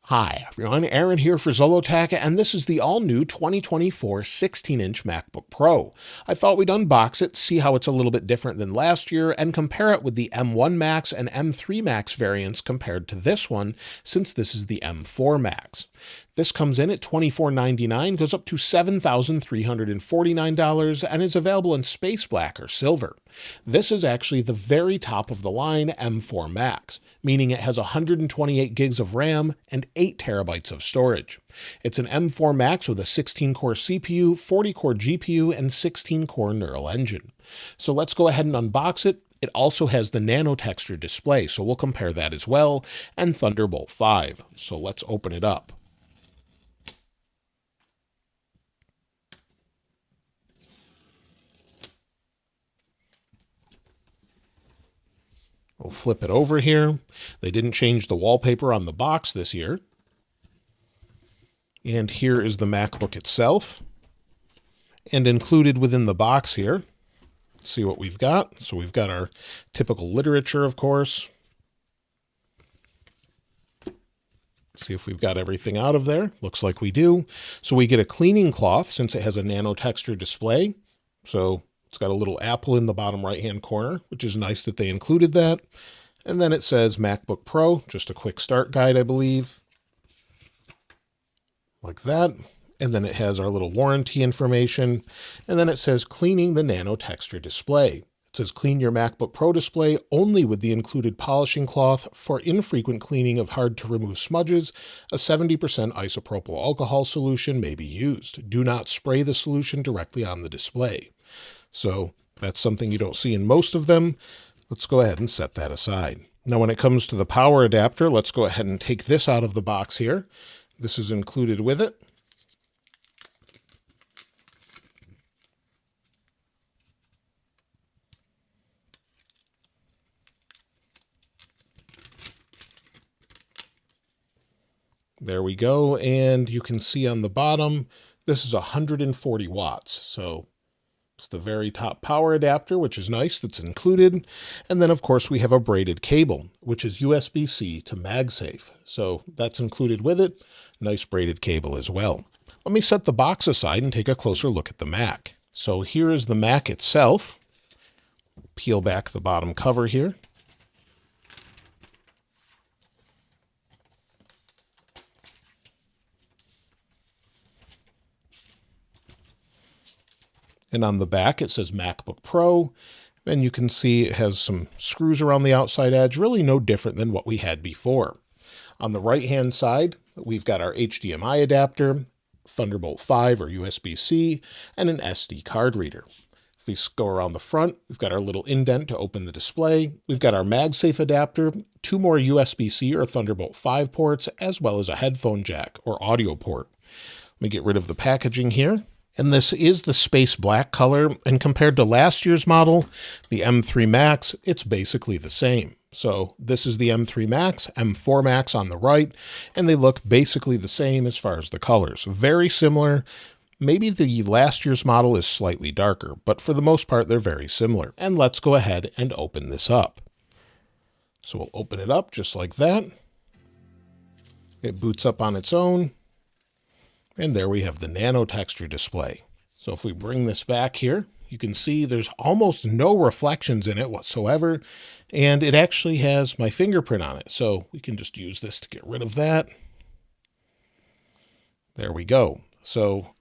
Hi everyone, Aaron here for Zollotech, and this is the all-new 2024 16-inch MacBook Pro. I thought we'd unbox it, see how it's a little bit different than last year, and compare it with the M1 Max and M3 Max variants compared to this one, since this is the M4 Max. This comes in at $24.99, goes up to $7,349, and is available in Space Black or Silver. This is actually the very top of the line M4 Max, meaning it has 128 gigs of RAM and 8 terabytes of storage. It's an M4 Max with a 16-core CPU, 40-core GPU, and 16-core neural engine. So let's go ahead and unbox it. It also has the nano texture display, so we'll compare that as well, and Thunderbolt 5. So let's open it up. We'll flip it over here. They didn't change the wallpaper on the box this year. And here is the MacBook itself. And included within the box here, let's see what we've got. So we've got our typical literature, of course. See if we've got everything out of there. Looks like we do. So we get a cleaning cloth since it has a nano texture display. So it's got a little apple in the bottom right-hand corner, which is nice that they included that. And then it says MacBook Pro, just a quick start guide, I believe. Like that. And then it has our little warranty information. And then it says cleaning the nano texture display. It says clean your MacBook Pro display only with the included polishing cloth. For infrequent cleaning of hard to remove smudges, a 70% isopropyl alcohol solution may be used. Do not spray the solution directly on the display. So that's something you don't see in most of them. Let's go ahead and set that aside. Now, when it comes to the power adapter, let's go ahead and take this out of the box here. This is included with it. There we go. And you can see on the bottom, this is 140 watts. So it's the very top power adapter, which is nice, that's included. And then, of course, we have a braided cable, which is USB-C to MagSafe. So that's included with it. Nice braided cable as well. Let me set the box aside and take a closer look at the Mac. So here is the Mac itself. Peel back the bottom cover here. And on the back, it says MacBook Pro. And you can see it has some screws around the outside edge, really no different than what we had before. On the right-hand side, we've got our HDMI adapter, Thunderbolt 5 or USB-C, and an SD card reader. If we go around the front, we've got our little indent to open the display. We've got our MagSafe adapter, 2 more USB-C or Thunderbolt 5 ports, as well as a headphone jack or audio port. Let me get rid of the packaging here. And this is the space black color, and compared to last year's model, the M3 Max, it's basically the same. So this is the M3 Max, M4 Max on the right, and they look basically the same as far as the colors. Very similar. Maybe the last year's model is slightly darker, but for the most part, they're very similar. And let's go ahead and open this up. So we'll open it up just like that. It boots up on its own. And there we have the nano texture display. So if we bring this back here, you can see there's almost no reflections in it whatsoever. And it actually has my fingerprint on it. So we can just use this to get rid of that. There we go. So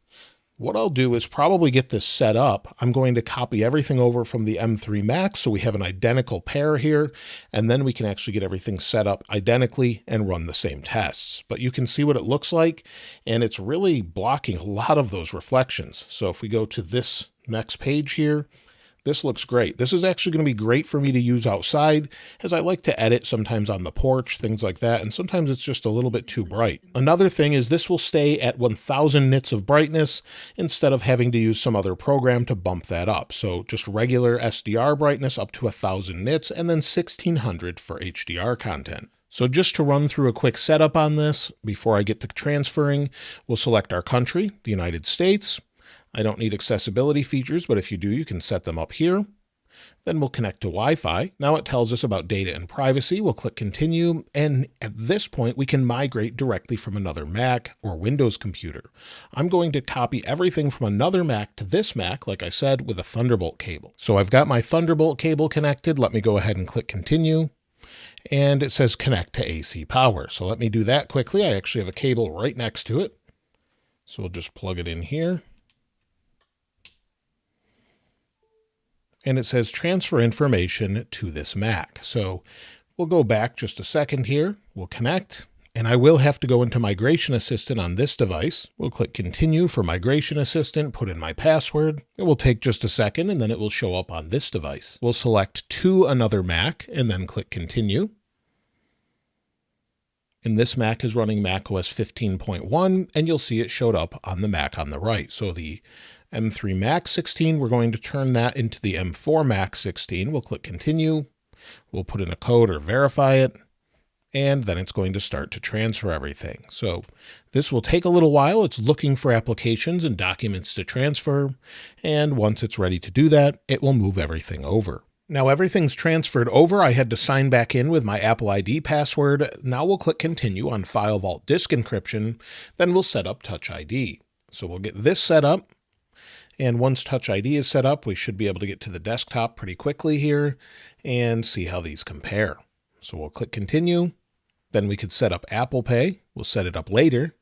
what I'll do is probably get this set up. I'm going to copy everything over from the M3 Max so we have an identical pair here, and then we can actually get everything set up identically and run the same tests. But you can see what it looks like, and it's really blocking a lot of those reflections. So if we go to this next page here, this looks great. This is actually going to be great for me to use outside, as I like to edit sometimes on the porch, things like that, and sometimes it's just a little bit too bright. Another thing is this will stay at 1000 nits of brightness instead of having to use some other program to bump that up. So just regular SDR brightness up to 1000 nits, and then 1600 for HDR content. So just to run through a quick setup on this before I get to transferring, we'll select our country, the United States. I don't need accessibility features, but if you do, you can set them up here. Then we'll connect to Wi-Fi. Now it tells us about data and privacy. We'll click continue. And at this point, we can migrate directly from another Mac or Windows computer. I'm going to copy everything from another Mac to this Mac, like I said, with a Thunderbolt cable. So I've got my Thunderbolt cable connected. Let me go ahead and click continue. And it says connect to AC power. So let me do that quickly. I actually have a cable right next to it. So we'll just plug it in here. And it says transfer information to this Mac. So we'll go back just a second here. We'll connect, and I will have to go into Migration Assistant on this device. We'll click continue for Migration Assistant, put in my password. It will take just a second, and then it will show up on this device. We'll select to another Mac and then click continue. And this Mac is running macOS 15.1, and you'll see it showed up on the Mac on the right. So the M3 Mac 16, we're going to turn that into the M4 Mac 16. We'll click continue. We'll put in a code or verify it, and then it's going to start to transfer everything. So this will take a little while. It's looking for applications and documents to transfer. And once it's ready to do that, it will move everything over. Now everything's transferred over. I had to sign back in with my Apple ID password. Now we'll click continue on File Vault Disk Encryption. Then we'll set up Touch ID. So we'll get this set up. And once Touch ID is set up, we should be able to get to the desktop pretty quickly here and see how these compare. So we'll click continue. Then we could set up Apple Pay. We'll set it up later.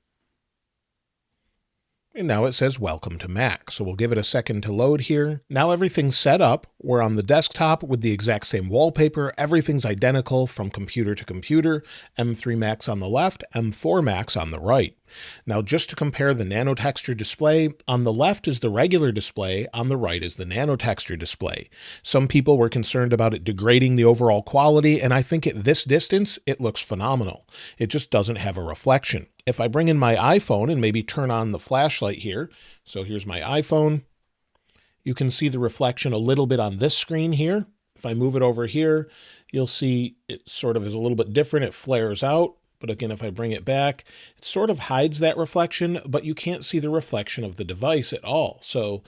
And now it says welcome to Mac. So we'll give it a second to load here. Now everything's set up. We're on the desktop with the exact same wallpaper. Everything's identical from computer to computer. M3 Macs on the left, M4 Macs on the right. Now, just to compare the nano texture display, on the left is the regular display, on the right is the nano texture display. Some people were concerned about it degrading the overall quality, and I think at this distance, it looks phenomenal. It just doesn't have a reflection. If I bring in my iPhone and maybe turn on the flashlight here, so here's my iPhone, you can see the reflection a little bit on this screen here. If I move it over here, you'll see it sort of is a little bit different. It flares out. But again, if I bring it back, it sort of hides that reflection, but you can't see the reflection of the device at all. So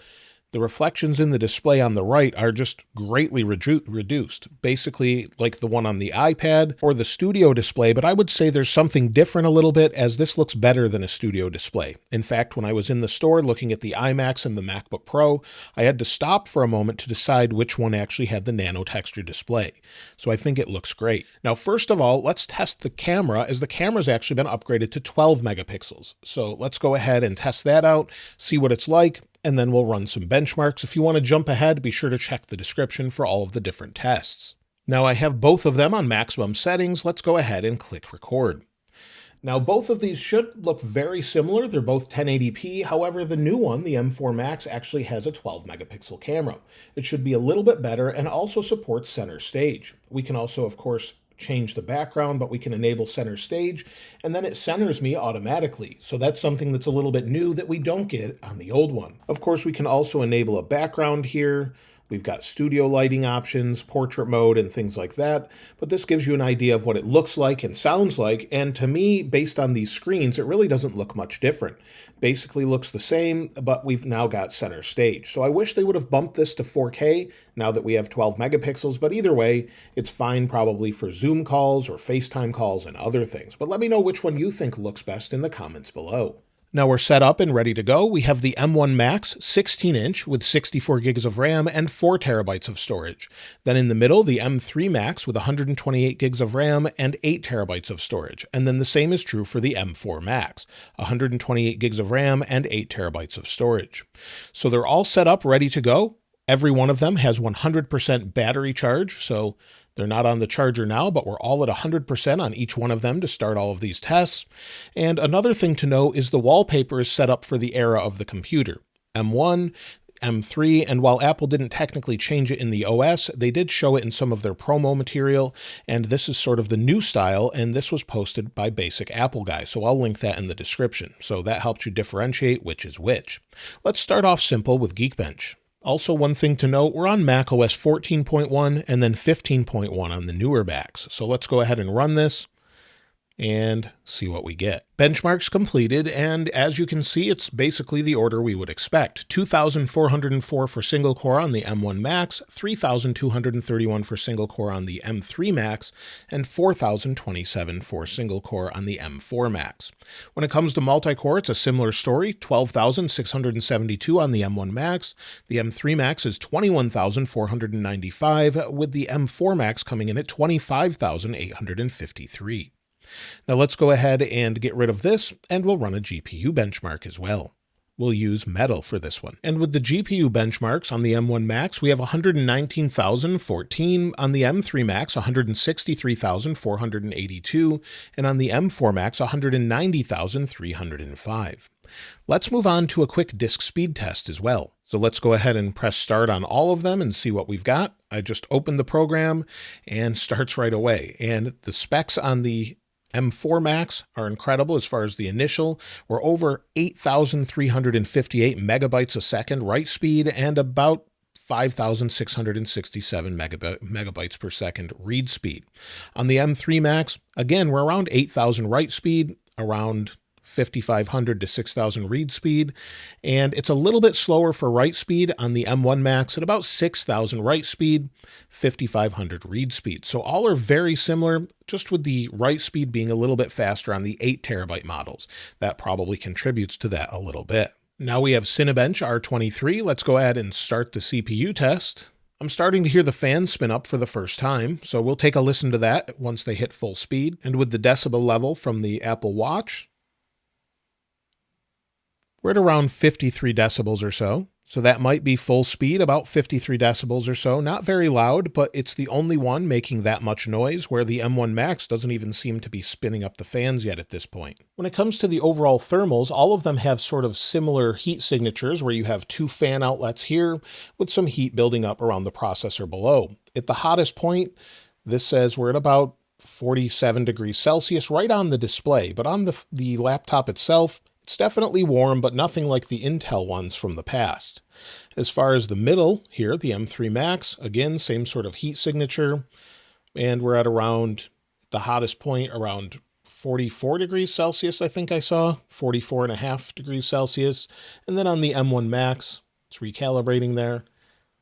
the reflections in the display on the right are just greatly reduced, basically like the one on the iPad or the studio display, but I would say there's something different a little bit as this looks better than a studio display. In fact, when I was in the store looking at the iMacs and the MacBook Pro, I had to stop for a moment to decide which one actually had the nano texture display. So I think it looks great. Now, first of all, let's test the camera, as the camera's actually been upgraded to 12 megapixels. So let's go ahead and test that out, see what it's like, and then we'll run some benchmarks. If you want to jump ahead, be sure to check the description for all of the different tests. Now I have both of them on maximum settings. Let's go ahead and click record. Now both of these should look very similar. They're both 1080p. However, the new one, the M4 Max, actually has a 12 megapixel camera. It should be a little bit better and also supports center stage. We can also, of course, change the background, but we can enable center stage, and then it centers me automatically. So that's something that's a little bit new that we don't get on the old one. Of course, we can also enable a background here. We've got studio lighting options, portrait mode, and things like that. But this gives you an idea of what it looks like and sounds like. And to me, based on these screens, it really doesn't look much different. Basically looks the same, but we've now got center stage. So I wish they would have bumped this to 4K now that we have 12 megapixels. But either way, it's fine probably for Zoom calls or FaceTime calls and other things. But let me know which one you think looks best in the comments below. Now we're set up and ready to go. We have the M1 Max 16-inch with 64 gigs of RAM and 4 terabytes of storage. Then in the middle, the M3 Max with 128 gigs of RAM and 8 terabytes of storage. And then the same is true for the M4 Max, 128 gigs of RAM and 8 terabytes of storage. So they're all set up, ready to go. Every one of them has 100% battery charge, so they're not on the charger now, but we're all at 100% on each one of them to start all of these tests. And another thing to know is the wallpaper is set up for the era of the computer. M1, M3, and while Apple didn't technically change it in the OS, they did show it in some of their promo material, and this is sort of the new style, and this was posted by Basic Apple Guy, so I'll link that in the description. So that helps you differentiate which is which. Let's start off simple with Geekbench. Also, one thing to note, we're on macOS 14.1 and then 15.1 on the newer Macs. So let's go ahead and run this. and see what we get. Benchmarks completed, and as you can see, it's basically the order we would expect. 2,404 for single core on the M1 Max, 3,231 for single core on the M3 Max, and 4,027 for single core on the M4 Max. When it comes to multi-core, it's a similar story. 12,672 on the M1 Max. The M3 Max is 21,495, with the M4 Max coming in at 25,853. Now let's go ahead and get rid of this, and we'll run a GPU benchmark as well. We'll use metal for this one. And with the GPU benchmarks on the M1 Max, we have 119,014, on the M3 Max 163,482, and on the M4 Max 190,305. Let's move on to a quick disk speed test as well. So let's go ahead and press start on all of them and see what we've got. I just opened the program and starts right away. And the specs on the M4 Max are incredible as far as the initial. We're over 8,358 megabytes a second write speed and about 5,667 megabytes per second read speed. On the M3 Max, again, we're around 8,000 write speed, around 5,500 to 6,000 read speed, and it's a little bit slower for write speed on the M1 Max at about 6,000 write speed, 5,500 read speed. So all are very similar, just with the write speed being a little bit faster on the 8 terabyte models. That probably contributes to that a little bit. Now we have Cinebench R23. Let's go ahead and start the CPU test. I'm starting to hear the fans spin up for the first time, so we'll take a listen to that once they hit full speed. And with the decibel level from the Apple Watch, we're at around 53 decibels or so. So that might be full speed, about 53 decibels or so. Not very loud, but it's the only one making that much noise, where the M1 Max doesn't even seem to be spinning up the fans yet at this point. When it comes to the overall thermals, all of them have sort of similar heat signatures, where you have 2 fan outlets here with some heat building up around the processor below. At the hottest point, this says we're at about 47 degrees Celsius right on the display, but on the laptop itself, it's definitely warm, but nothing like the Intel ones from the past. As far as the middle here, the M3 Max, again, same sort of heat signature, and we're at around the hottest point, around 44 degrees Celsius, I think I saw, 44.5 degrees Celsius. And then on the M1 Max, it's recalibrating there.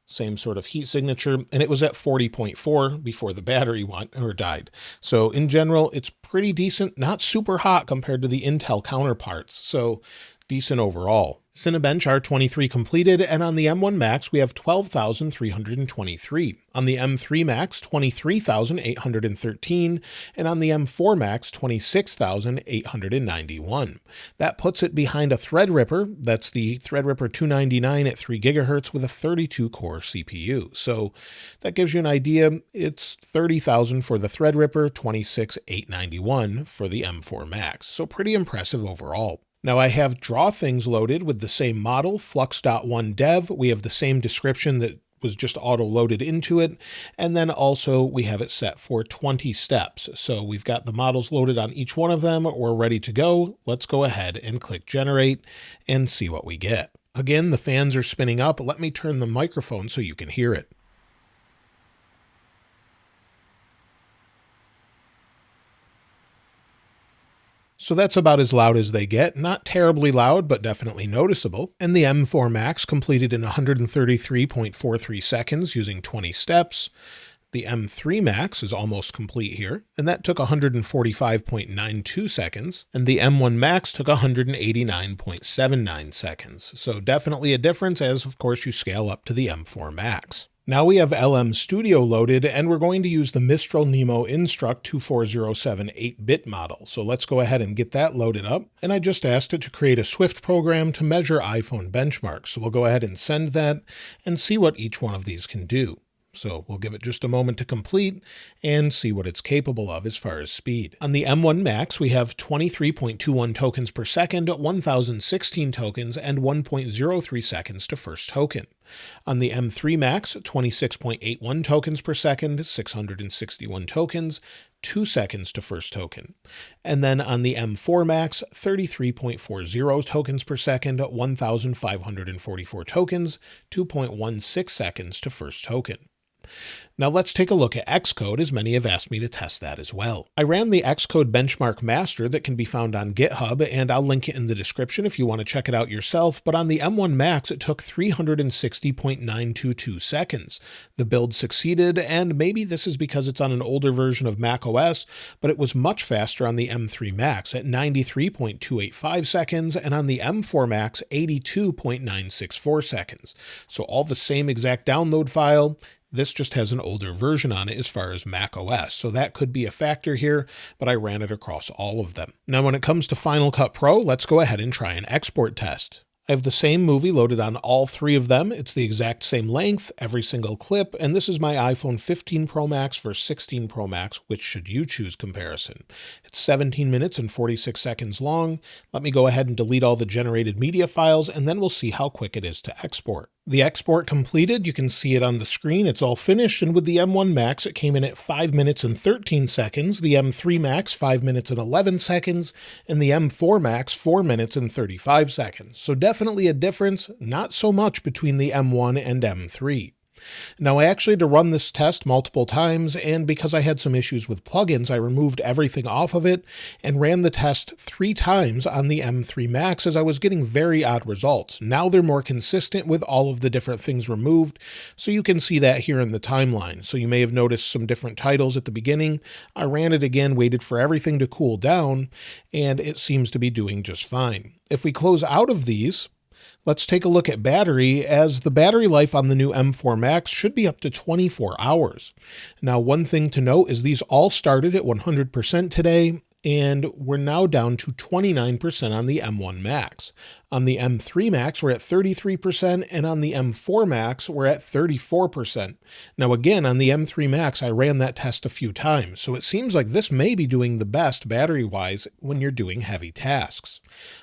Same sort of heat signature, and it was at 40.4 before the battery went or died. So in general, it's pretty decent, not super hot compared to the Intel counterparts. So decent overall. Cinebench R23 completed, and on the M1 Max, we have 12,323. On the M3 Max, 23,813, and on the M4 Max, 26,891. That puts it behind a Threadripper. That's the Threadripper 299 at 3 gigahertz with a 32-core CPU. So that gives you an idea. It's 30,000 for the Threadripper, 26,891 for the M4 Max. So pretty impressive overall. Now I have Draw Things loaded with the same model, Flux.1 dev. We have the same description that was just auto-loaded into it. And then also we have it set for 20 steps. So we've got the models loaded on each one of them. We're ready to go. Let's go ahead and click Generate and see what we get. Again, the fans are spinning up. Let me turn the microphone so you can hear it. So that's about as loud as they get. Not terribly loud, but definitely noticeable. And the M4 Max completed in 133.43 seconds using 20 steps. The M3 Max is almost complete here, and that took 145.92 seconds. And the M1 Max took 189.79 seconds. So definitely a difference as, of course, you scale up to the M4 Max. Now we have LM Studio loaded, and we're going to use the Mistral Nemo Instruct 2407 8-bit model. So let's go ahead and get that loaded up. And I just asked it to create a Swift program to measure iPhone benchmarks. So we'll go ahead and send that and see what each one of these can do. So we'll give it just a moment to complete and see what it's capable of as far as speed. On the M1 Max, we have 23.21 tokens per second, 1016 tokens, and 1.03 seconds to first token. On the M3 Max, 26.81 tokens per second, 661 tokens, 2 seconds to first token. And then on the M4 Max, 33.40 tokens per second, 1,544 tokens, 2.16 seconds to first token. Now let's take a look at Xcode, as many have asked me to test that as well. I ran the Xcode benchmark master that can be found on GitHub, and I'll link it in the description if you want to check it out yourself, but on the M1 Max it took 360.922 seconds. The build succeeded, and maybe this is because it's on an older version of macOS, but it was much faster on the M3 Max at 93.285 seconds, and on the M4 Max 82.964 seconds. So all the same exact download file. This just has an older version on it as far as Mac OS, so that could be a factor here, but I ran it across all of them. Now, when it comes to Final Cut Pro, let's go ahead and try an export test. I have the same movie loaded on all three of them. It's the exact same length, every single clip, and this is my iPhone 15 Pro Max versus 16 Pro Max. Which should you choose comparison? It's 17 minutes and 46 seconds long. Let me go ahead and delete all the generated media files, and then we'll see how quick it is to export. The export completed, you can see it on the screen, it's all finished, and with the M1 Max it came in at 5 minutes and 13 seconds, the M3 Max 5 minutes and 11 seconds, and the M4 Max 4 minutes and 35 seconds. So definitely a difference, not so much between the M1 and M3. Now, I actually had to run this test multiple times, and because I had some issues with plugins, I removed everything off of it and ran the test 3 times on the M3 Max, as I was getting very odd results. Now they're more consistent with all of the different things removed, so you can see that here in the timeline. So you may have noticed some different titles at the beginning. I ran it again, waited for everything to cool down, and it seems to be doing just fine. If we close out of these, let's take a look at battery, as the battery life on the new M4 Max should be up to 24 hours. Now, one thing to note is these all started at 100% today, and we're now down to 29% on the M1 Max. On the M3 Max, we're at 33%, and on the M4 Max, we're at 34%. Now again, on the M3 Max, I ran that test a few times, so it seems like this may be doing the best battery-wise when you're doing heavy tasks.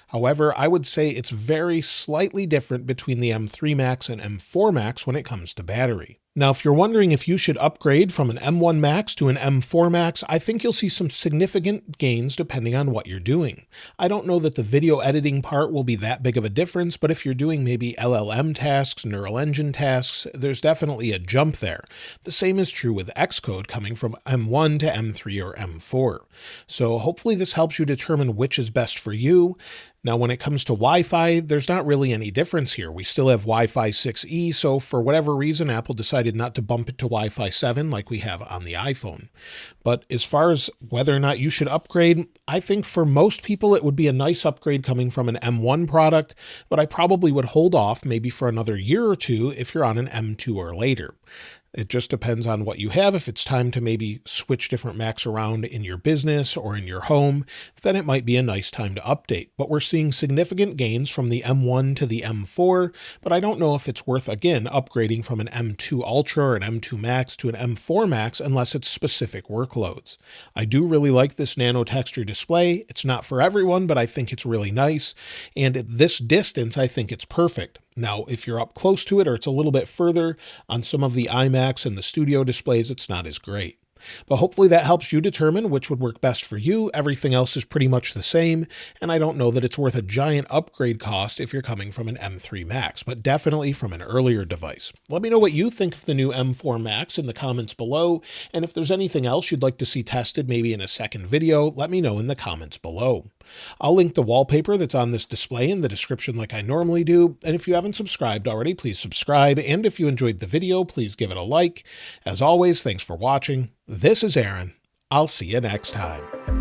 However, I would say it's very slightly different between the M3 Max and M4 Max when it comes to battery. Now, if you're wondering if you should upgrade from an M1 Max to an M4 Max, I think you'll see some significant gains depending on what you're doing. I don't know that the video editing part will be that big of a difference, but if you're doing maybe LLM tasks, neural engine tasks, there's definitely a jump there. The same is true with Xcode coming from M1 to M3 or M4. So hopefully this helps you determine which is best for you. Now, when it comes to Wi-Fi, there's not really any difference here. We still have Wi-Fi 6E, so for whatever reason, Apple decided not to bump it to Wi-Fi 7 like we have on the iPhone. But as far as whether or not you should upgrade, I think for most people it would be a nice upgrade coming from an M1 product, but I probably would hold off maybe for another year or two if you're on an M2 or later. It just depends on what you have. If it's time to maybe switch different Macs around in your business or in your home, then it might be a nice time to update. But we're seeing significant gains from the M1 to the M4, but I don't know if it's worth, again, upgrading from an M2 Ultra or an M2 Max to an M4 Max unless it's specific workloads. I do really like this nano texture display. It's not for everyone, but I think it's really nice. And at this distance, I think it's perfect. Now, if you're up close to it or it's a little bit further on some of the iMacs and the studio displays, it's not as great. But hopefully that helps you determine which would work best for you. Everything else is pretty much the same, and I don't know that it's worth a giant upgrade cost if you're coming from an M3 Max, but definitely from an earlier device. Let me know what you think of the new M4 Max in the comments below, and if there's anything else you'd like to see tested maybe in a second video, let me know in the comments below. I'll link the wallpaper that's on this display in the description like I normally do, and if you haven't subscribed already, please subscribe, and if you enjoyed the video, please give it a like. As always, thanks for watching. This is Aaron. I'll see you next time.